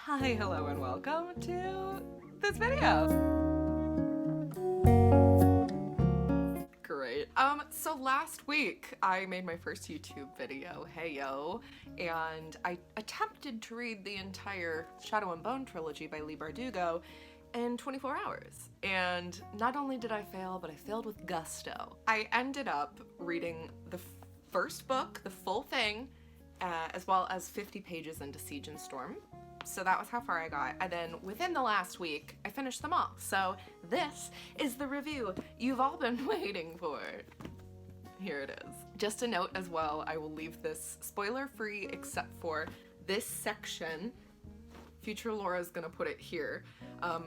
Hi, hello, and welcome to this video. Great. So last week I made my first YouTube video, hey yo, and I attempted to read the entire Shadow and Bone trilogy by Leigh Bardugo in 24 hours. And not only did I fail, but I failed with gusto. I ended up reading the first book, the full thing, as well as 50 pages into Siege and Storm. So that was how far I got. And then within the last week, I finished them all. So this is the review you've all been waiting for. Here it is. Just a note as well, I will leave this spoiler-free except for this section. Future Laura's gonna put it here.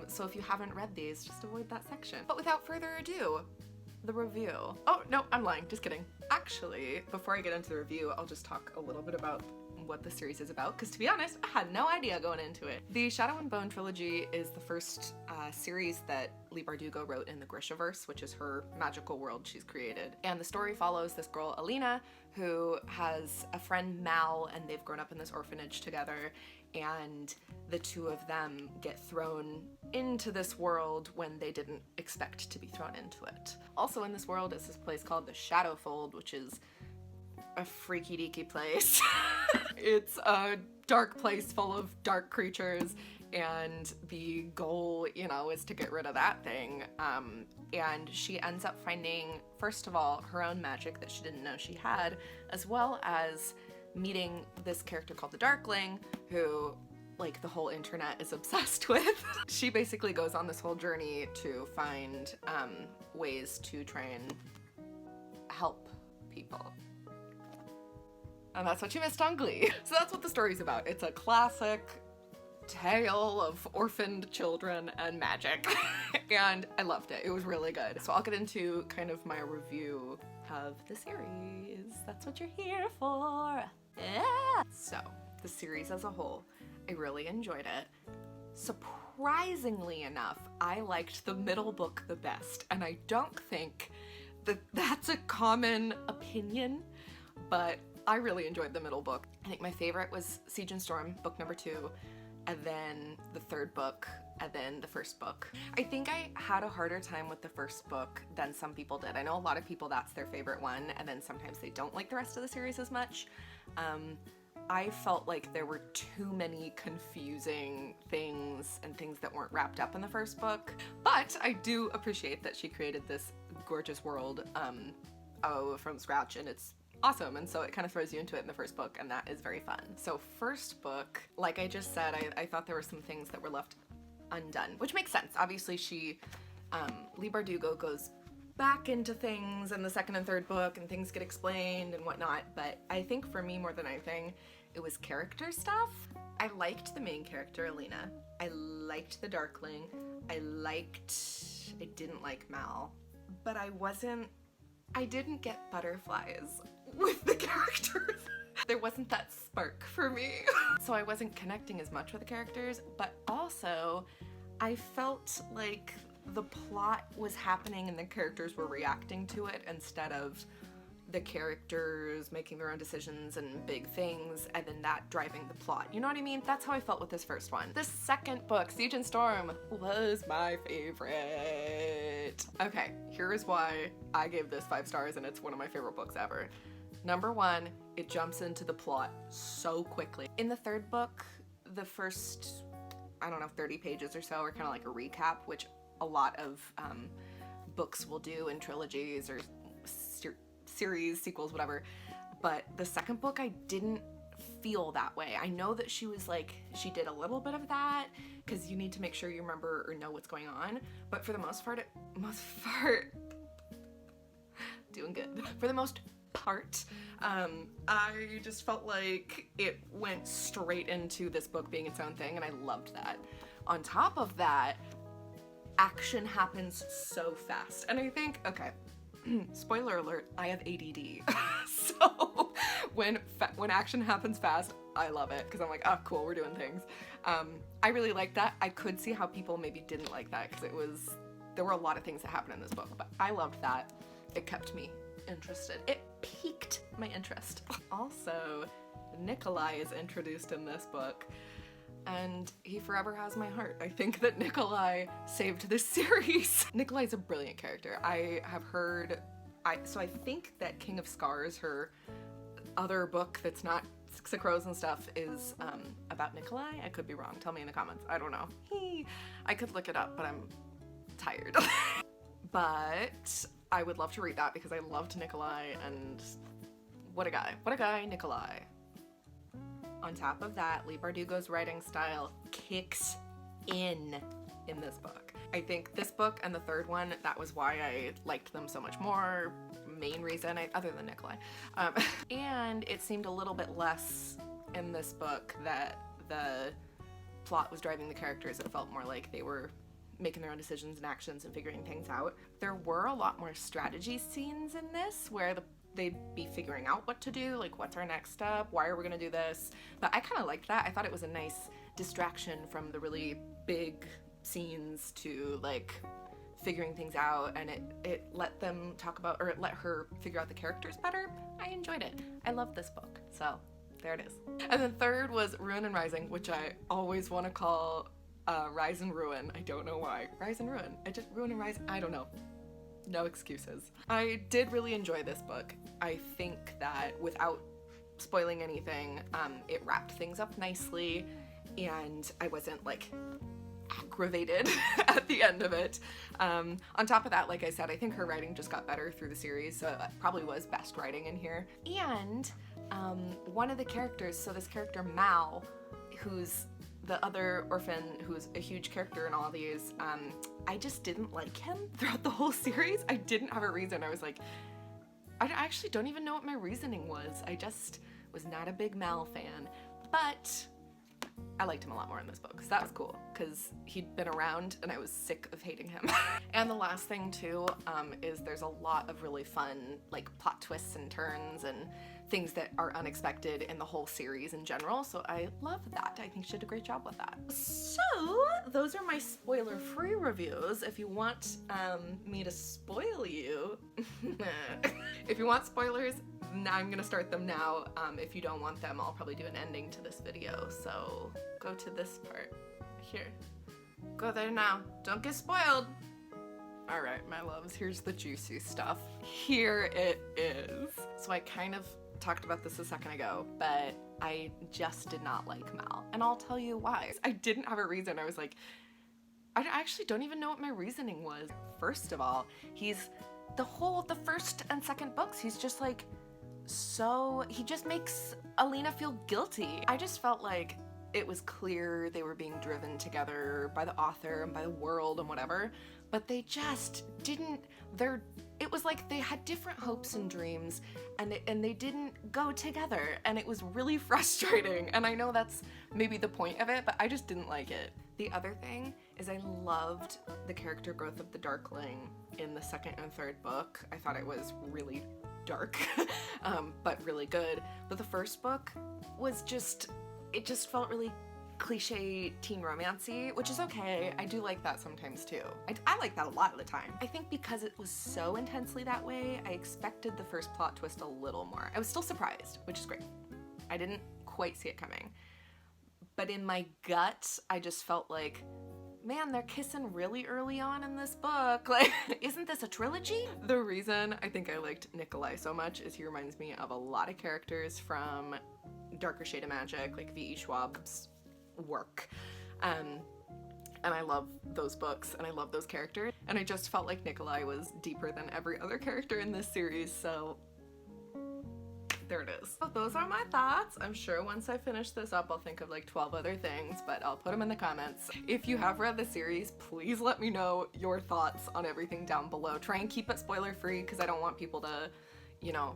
So if you haven't read these, just avoid that section. But without further ado, the review. Oh, no, I'm lying, just kidding. Actually, before I get into the review, I'll just talk a little bit about what the series is about, because to be honest, I had no idea going into it. The Shadow and Bone trilogy is the first series that Leigh Bardugo wrote in the Grishaverse, which is her magical world she's created. And the story follows this girl, Alina, who has a friend, Mal, and they've grown up in this orphanage together, and the two of them get thrown into this world when they didn't expect to be thrown into it. Also in this world is this place called the Shadowfold, which is a freaky deaky place. It's a dark place full of dark creatures, and the goal, you know, is to get rid of that thing. And she ends up finding, first of all, her own magic that she didn't know she had, as well as meeting this character called the Darkling, who, like, the whole internet is obsessed with. She basically goes on this whole journey to find ways to try and help people. And that's what you missed on Glee. So that's what the story's about. It's a classic tale of orphaned children and magic. And I loved it. It was really good. So I'll get into kind of my review of the series. That's what you're here for. Yeah. So the series as a whole, I really enjoyed it. Surprisingly enough, I liked the middle book the best. And I don't think that that's a common opinion, but I really enjoyed the middle book. I think my favorite was Siege and Storm, book number 2, and then the third book, and then the first book. I think I had a harder time with the first book than some people did. I know a lot of people that's their favorite one, and then sometimes they don't like the rest of the series as much. I felt like there were too many confusing things and things that weren't wrapped up in the first book, but I do appreciate that she created this gorgeous world from scratch, and it's awesome, and so it kind of throws you into it in the first book, and that is very fun. So first book, like I just said, I thought there were some things that were left undone, which makes sense. Obviously Leigh Bardugo goes back into things in the second and third book, and things get explained and whatnot, but I think for me more than anything, it was character stuff. I liked the main character, Alina. I liked the Darkling. I didn't like Mal, but I didn't get butterflies with the characters. There wasn't that spark for me. So I wasn't connecting as much with the characters, but also I felt like the plot was happening and the characters were reacting to it instead of the characters making their own decisions and big things and then that driving the plot. You know what I mean? That's how I felt with this first one. The second book, Siege and Storm, was my favorite. Okay, here's why I gave this 5 stars and it's one of my favorite books ever. Number 1, it jumps into the plot so quickly. In the third book, the first, I don't know, 30 pages or so are kind of like a recap, which a lot of books will do in trilogies or series, sequels, whatever. But the second book, I didn't feel that way. I know that she did a little bit of that because you need to make sure you remember or know what's going on. But for the most part, doing good. For the most part, I just felt like it went straight into this book being its own thing, and I loved that. On top of that, action happens so fast. And I think, okay, spoiler alert, I have ADD. So when action happens fast, I love it because I'm like, oh cool, we're doing things. I really like that. I could see how people maybe didn't like that because there were a lot of things that happened in this book, but I loved that. It kept me interested. It piqued my interest. Also, Nikolai is introduced in this book. and he forever has my heart. I think that Nikolai saved this series. Nikolai's a brilliant character. I have heard, so I think that King of Scars, her other book that's not Six of Crows and stuff, is about Nikolai. I could be wrong. Tell me in the comments. I don't know. I could look it up, but I'm tired. But I would love to read that because I loved Nikolai, and what a guy. What a guy, Nikolai. On top of that, Leigh Bardugo's writing style kicks in this book. I think this book and the third one, that was why I liked them so much more. Main reason, other than Nikolai. And it seemed a little bit less in this book that the plot was driving the characters. It felt more like they were making their own decisions and actions and figuring things out. There were a lot more strategy scenes in this where they'd be figuring out what to do, like what's our next step, why are we gonna do this? But I kind of liked that. I thought it was a nice distraction from the really big scenes to like figuring things out, and it let them talk about, or it let her figure out the characters better. I enjoyed it. I love this book, so there it is. And then third was Ruin and Rising, which I always want to call Rise and Ruin. I don't know why. Rise and Ruin. Ruin and Rise, I don't know. No excuses. I did really enjoy this book. I think that without spoiling anything, it wrapped things up nicely, and I wasn't like aggravated at the end of it. On top of that, like I said, I think her writing just got better through the series, so it probably was best writing in here. And one of the characters, so this character Mal, who's the other orphan who's a huge character in all these, I just didn't like him throughout the whole series. I didn't have a reason. I was like, I actually don't even know what my reasoning was. I just was not a big Mal fan, but I liked him a lot more in this book, so that was cool, because he'd been around and I was sick of hating him. And the last thing too is there's a lot of really fun like plot twists and turns and things that are unexpected in the whole series in general, so I love that. I think she did a great job with that. So those are my spoiler-free reviews. If you want me to spoil you, if you want spoilers, I'm gonna start them now. If you don't want them, I'll probably do an ending to this video, so go to this part. Here. Go there now. Don't get spoiled. Alright, my loves, here's the juicy stuff. Here it is. So I kind of talked about this a second ago, but I just did not like Mal, and I'll tell you why. I didn't have a reason. I was like, I actually don't even know what my reasoning was. First of all, he's the first and second books, he's just like, so he just makes Alina feel guilty. I just felt like it was clear they were being driven together by the author and by the world and whatever, but they just didn't, it was like they had different hopes and dreams, and they didn't go together, and it was really frustrating. And I know that's maybe the point of it, but I just didn't like it. The other thing is I loved the character growth of the Darkling in the second and third book. I thought it was really dark, but really good. But the first book was it just felt really cliche teen romancy, which is okay. I do like that sometimes too. I like that a lot of the time. I think because it was so intensely that way, I expected the first plot twist a little more. I was still surprised, which is great. I didn't quite see it coming. But in my gut, I just felt like, man, they're kissing really early on in this book. Like, isn't this a trilogy? The reason I think I liked Nikolai so much is he reminds me of a lot of characters from Darker Shade of Magic, like V.E. Schwab's work. And I love those books, and I love those characters. And I just felt like Nikolai was deeper than every other character in this series, so there it is. So those are my thoughts. I'm sure once I finish this up, I'll think of like 12 other things, but I'll put them in the comments. If you have read the series, please let me know your thoughts on everything down below. Try and keep it spoiler-free, because I don't want people to, you know,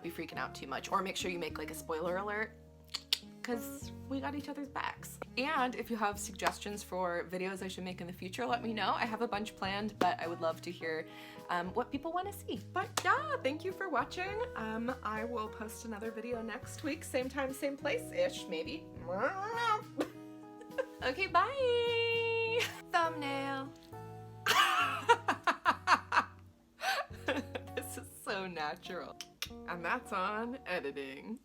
be freaking out too much. Or make sure you make like a spoiler alert, because we got each other's backs. And if you have suggestions for videos I should make in the future, let me know. I have a bunch planned, but I would love to hear what people want to see. But yeah, thank you for watching. I will post another video next week, same time, same place-ish, maybe. Okay, bye! Thumbnail. This is so natural. And that's on editing.